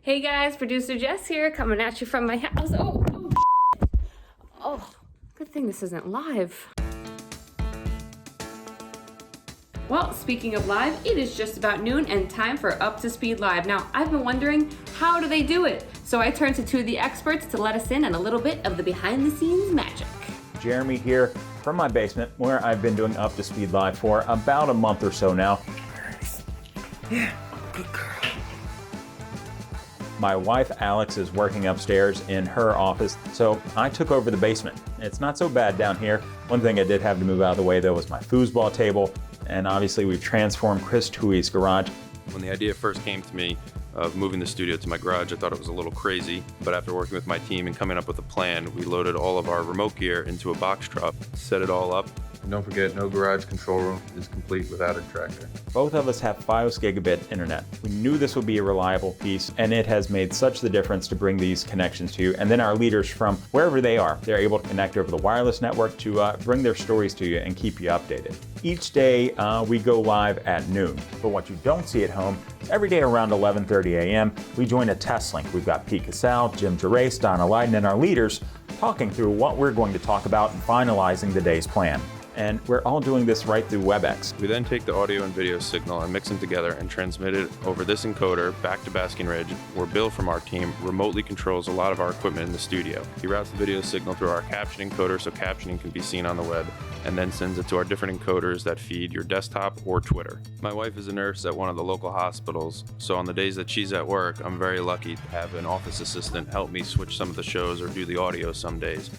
Hey guys, producer Jess here, coming at you from my house. Oh, good thing this isn't live. Well, speaking of live, it is just about noon and time for Up to Speed Live. Now, I've been wondering, how do they do it? So I turned to two of the experts to let us in on a little bit of the behind the scenes magic. Jeremy here from my basement, where I've been doing Up to Speed Live for about a month or so now. Yeah, good girl. My wife Alex is working upstairs in her office, so I took over the basement. It's not so bad down here. One thing I did have to move out of the way though was my foosball table, and obviously we've transformed Chris Toohey's garage. When the idea first came to me of moving the studio to my garage, I thought it was a little crazy, but after working with my team and coming up with a plan, we loaded all of our remote gear into a box truck, set it all up. And don't forget, no garage control room is complete without a tractor. Both of us have Fios gigabit internet. We knew this would be a reliable piece, and it has made such the difference to bring these connections to you. And then our leaders from wherever they are, they're able to connect over the wireless network to bring their stories to you and keep you updated. Each day we go live at noon, but what you don't see at home is every day around 11:30 a.m. we join a test link. We've got Pete Casal, Jim Gerace, Donna Leiden, and our leaders talking through what we're going to talk about and finalizing the day's plan. And we're all doing this right through WebEx. We then take the audio and video signal and mix them together and transmit it over this encoder back to Basking Ridge, where Bill from our team remotely controls a lot of our equipment in the studio. He routes the video signal through our caption encoder so captioning can be seen on the web, and then sends it to our different encoders that feed your desktop or Twitter. My wife is a nurse at one of the local hospitals, so on the days that she's at work, I'm very lucky to have an office assistant help me switch some of the shows or do the audio some days.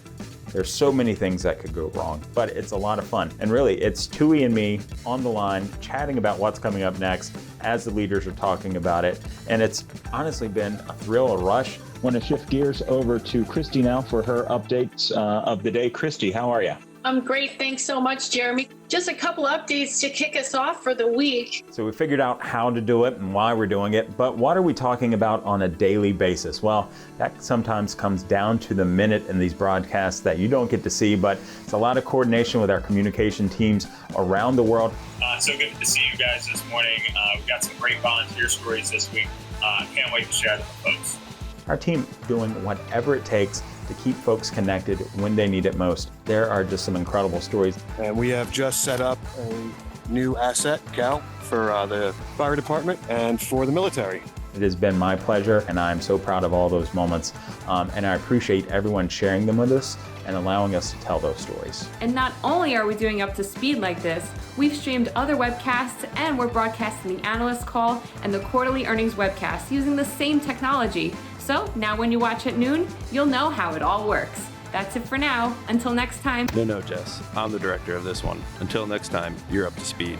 There's so many things that could go wrong, but it's a lot of fun. And really, it's Toohey and me on the line chatting about what's coming up next as the leaders are talking about it. And it's honestly been a thrill, a rush. I want to shift gears over to Christy now for her updates of the day. Christy, how are you? I'm great. Thanks so much, Jeremy. Just a couple updates to kick us off for the week. So we figured out how to do it and why we're doing it, but what are we talking about on a daily basis? Well, that sometimes comes down to the minute in these broadcasts that you don't get to see, but it's a lot of coordination with our communication teams around the world. So good to see you guys this morning. We've got some great volunteer stories this week. Can't wait to share them with folks. Our team doing whatever it takes to keep folks connected when they need it most. There are just some incredible stories. And we have just set up a new asset account for the fire department and for the military. It has been my pleasure, and I'm so proud of all those moments. And I appreciate everyone sharing them with us and allowing us to tell those stories. And not only are we doing Up to Speed like this, we've streamed other webcasts and we're broadcasting the analyst call and the quarterly earnings webcast using the same technology. So now when you watch at noon, you'll know how it all works. That's it for now. Until next time. No, Jess, I'm the director of this one. Until next time, you're up to speed.